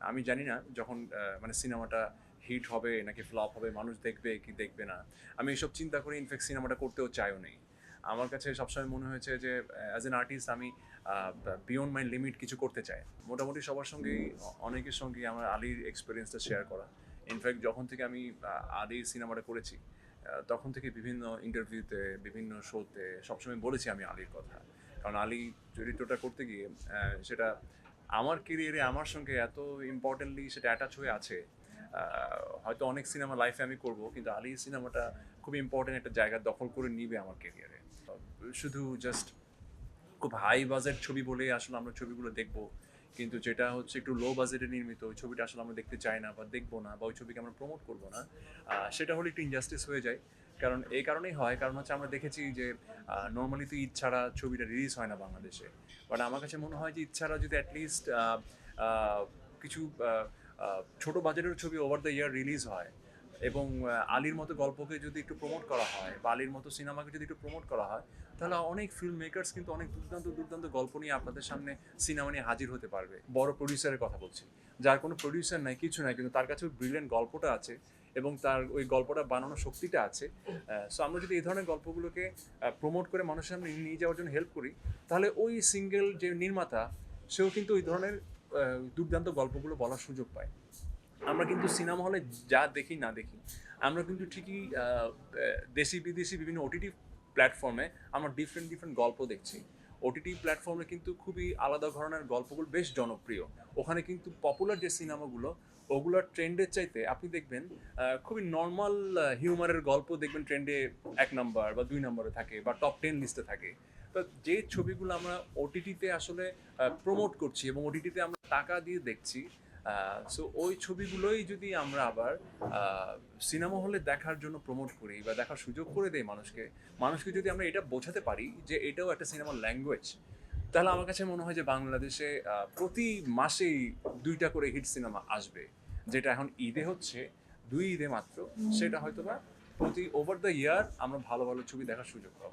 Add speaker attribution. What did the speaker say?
Speaker 1: আমি জানি না যখন মানে সিনেমাটা হিট হবে নাকি ফ্লপ হবে, মানুষ দেখবে কি দেখবে না, আমি এসব চিন্তা করে ইনফ্যাক্ট সিনেমাটা করতেও চাইও নেই। আমার কাছে সবসময় মনে হয়েছে যে অ্যাজ অ্যান আর্টিস্ট আমি বিয়ন্ড মাই লিমিট কিছু করতে চাই। মোটামুটি সবার সঙ্গেই অনেকের সঙ্গেই আমার আলীর এক্সপিরিয়েন্সটা শেয়ার করা। ইনফ্যাক্ট যখন থেকে আমি আলীর সিনেমাটা করেছি তখন থেকে বিভিন্ন ইন্টারভিউতে, বিভিন্ন শোতে সবসময় বলেছি আমি আলীর কথা। কারণ আলী চরিত্রটা করতে গিয়ে সেটা আমার কেরিয়ারে আমার সঙ্গে এত ইম্পর্টেন্টলি সেটা অ্যাটাচ হয়ে আছে। হয়তো অনেক সিনেমা লাইফে আমি করব, কিন্তু আলী সিনেমাটা খুব ইম্পর্টেন্ট একটা জায়গা দখল করে নিবে আমার কেরিয়ারে। শুধু জাস্ট খুব হাই বাজেট ছবি বলেই আসলে আমরা ছবিগুলো দেখবো, কিন্তু যেটা হচ্ছে একটু লো বাজেটে নির্মিত ওই ছবিটা আসলে আমরা দেখতে চাই না বা দেখবো না, বা ওই ছবিকে আমরা প্রমোট করবো না, সেটা হলে একটু ইনজাস্টিস হয়ে যায়। কারণ এই কারণেই হয়, কারণ হচ্ছে আমরা দেখেছি যে নর্মালি তো ঈদ ছাড়া ছবিটা রিলিজ হয় না বাংলাদেশে। বাট আমার কাছে মনে হয় যে ঈদ ছাড়া যদি অ্যাটলিস্ট কিছু ছোট বাজেটের ছবি ওভার দ্য ইয়ার রিলিজ হয়, এবং আলীর মতো গল্পকে যদি একটু প্রমোট করা হয় বা আলীর মতো সিনেমাকে যদি একটু প্রমোট করা হয়, তাহলে অনেক ফিল্ম মেকার্স কিন্তু অনেক দুর্দান্ত দুর্দান্ত গল্প নিয়ে আপনাদের সামনে সিনেমা নিয়ে হাজির হতে পারবে। বড় প্রডিউসারের কথা বলছি, যার কোনো প্রডিউসার নাই, কিছু নাই, কিন্তু তার কাছে ব্রিলিয়েন্ট গল্পটা আছে এবং তার ওই গল্পটা বানানোর শক্তিটা আছে। সো আমরা যদি এই ধরনের গল্পগুলোকে প্রমোট করে মানুষের সামনে নিয়ে যাওয়ার জন্য হেল্প করি, তাহলে ওই সিঙ্গেল যে নির্মাতা, সেও কিন্তু ওই ধরনের দুর্দান্ত গল্পগুলো বলার সুযোগ পায়। আমরা কিন্তু সিনেমা হলে যা দেখি না দেখি, আমরা কিন্তু ঠিকই দেশি বিদেশি বিভিন্ন ওটিটি প্ল্যাটফর্মে আমরা ডিফারেন্ট ডিফারেন্ট গল্প দেখছি। ওটিটি প্ল্যাটফর্মে কিন্তু খুবই আলাদা ধরনের গল্পগুলো বেশ জনপ্রিয়। ওখানে কিন্তু পপুলার যে সিনেমাগুলো, ওগুলোর ট্রেন্ডের চাইতে আপনি দেখবেন খুবই নর্মাল হিউমারের গল্প দেখবেন ট্রেন্ডে 1 নম্বর বা 2 নম্বরে থাকে বা টপ 10 লিস্টে থাকে। তো যে ছবিগুলো আমরা ওটিটিতে আসলে প্রমোট করছি এবং ওটিটিতে আমরা টাকা দিয়ে দেখছি, সো ওই ছবিগুলোই যদি আমরা আবার সিনেমা হলে দেখার জন্য প্রমোট করি বা দেখার সুযোগ করে দেই মানুষকে, মানুষকে যদি আমরা এটা বোঝাতে পারি যে এটাও একটা সিনেমার ল্যাঙ্গুয়েজ, তাহলে আমার কাছে মনে হয় যে বাংলাদেশে প্রতি মাসেই 2টা করে হিট সিনেমা আসবে। যেটা এখন ঈদে হচ্ছে, 2 ঈদে মাত্র, সেটা হয়তো বা প্রতি ওভার দ্য ইয়ার আমরা ভালো ভালো ছবি দেখার সুযোগ পাবো।